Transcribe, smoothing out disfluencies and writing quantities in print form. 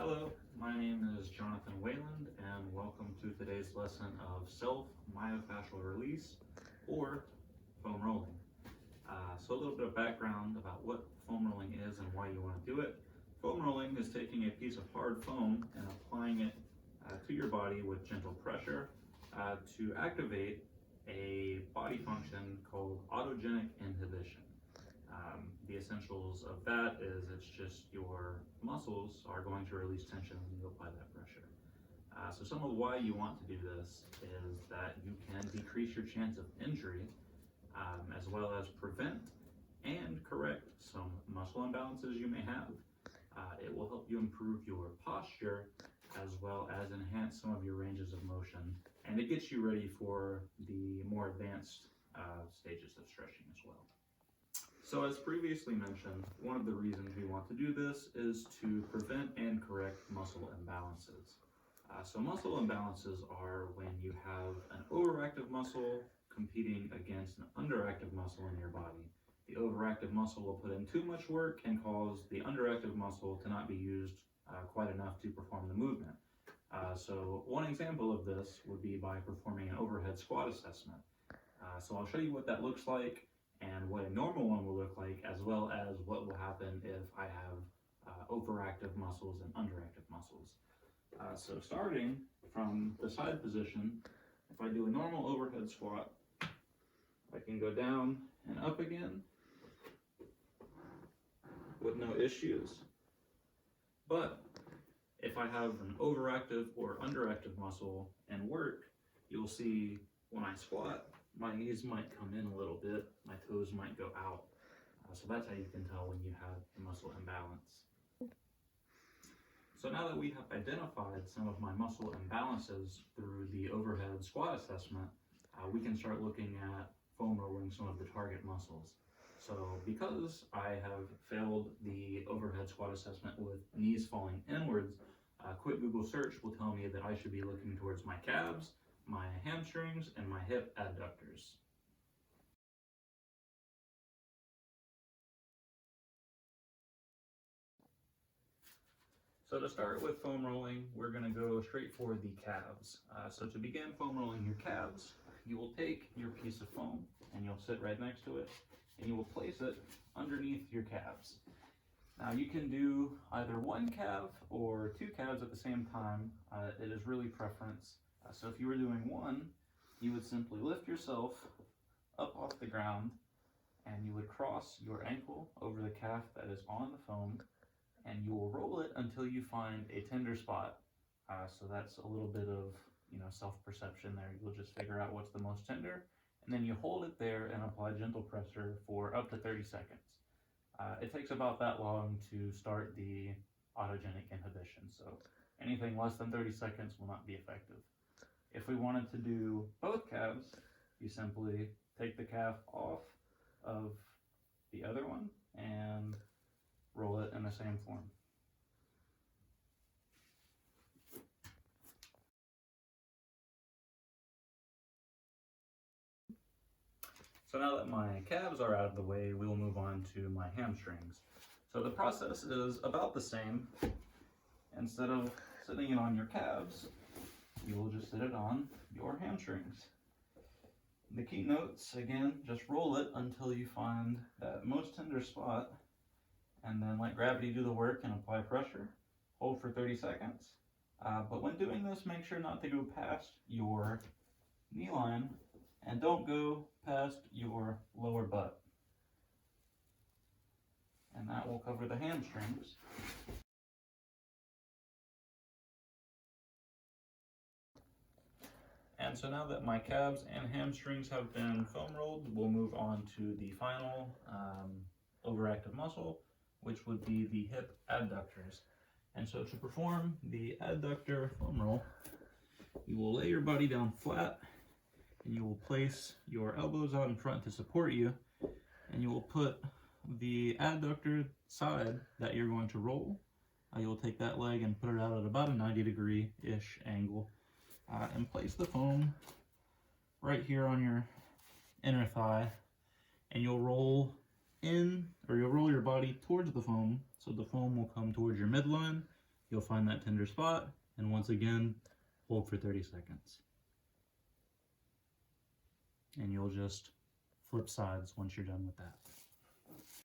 Hello, my name is Jonathan Wayland, and welcome to today's lesson of self-myofascial release, or foam rolling. So a little bit of background about what foam rolling is and why you want to do it. Foam rolling is taking a piece of hard foam and applying it to your body with gentle pressure to activate a body function called autogenic inhibition. The essentials of that is it's just your muscles are going to release tension when you apply that pressure. So some of why you want to do this is that you can decrease your chance of injury, as well as prevent and correct some muscle imbalances you may have. It will help you improve your posture as well as enhance some of your ranges of motion, and it gets you ready for the more advanced stages of stretching as well. So as previously mentioned, one of the reasons we want to do this is to prevent and correct muscle imbalances. So muscle imbalances are when you have an overactive muscle competing against an underactive muscle in your body. The overactive muscle will put in too much work and cause the underactive muscle to not be used quite enough to perform the movement. So one example of this would be by performing an overhead squat assessment. So I'll show you what that looks like and what a normal one will look like, as well as what will happen if I have overactive muscles and underactive muscles. So starting from the side position, if I do a normal overhead squat, I can go down and up again with no issues. But if I have an overactive or underactive muscle and work, you'll see when I squat, my knees might come in a little bit, my toes might go out. So that's how you can tell when you have a muscle imbalance. So now that we have identified some of my muscle imbalances through the overhead squat assessment, we can start looking at foam rolling some of the target muscles. So because I have failed the overhead squat assessment with knees falling inwards, a quick Google search will tell me that I should be looking towards my calves, my hamstrings, and my hip adductors. So to start with foam rolling, we're going to go straight for the calves. So to begin foam rolling your calves, you will take your piece of foam and you'll sit right next to it and you will place it underneath your calves. Now you can do either one calf or two calves at the same time. It is really preference. So if you were doing one, you would simply lift yourself up off the ground and you would cross your ankle over the calf that is on the foam, and you will roll it until you find a tender spot. So that's a little bit of self-perception there. You'll just figure out what's the most tender, and then you hold it there and apply gentle pressure for up to 30 seconds. It takes about that long to start the autogenic inhibition, so anything less than 30 seconds will not be effective. If we wanted to do both calves, you simply take the calf off of the other one and roll it in the same form. So now that my calves are out of the way, we will move on to my hamstrings. So the process is about the same. Instead of sitting it on your calves, you will just sit it on your hamstrings. The key notes, again, just roll it until you find that most tender spot, and then let gravity do the work and apply pressure. Hold for 30 seconds. But when doing this, make sure not to go past your knee line and don't go past your lower butt. And that will cover the hamstrings. And so now that my calves and hamstrings have been foam rolled, we'll move on to the final overactive muscle, which would be the hip adductors. And so to perform the adductor foam roll, you will lay your body down flat and you will place your elbows out in front to support you, and you will put the adductor side that you're going to roll. You'll take that leg and put it out at about a 90-degree-ish angle. And place the foam right here on your inner thigh, and you'll roll in, or you'll roll your body towards the foam, so the foam will come towards your midline, you'll find that tender spot, and once again, hold for 30 seconds. And you'll just flip sides once you're done with that.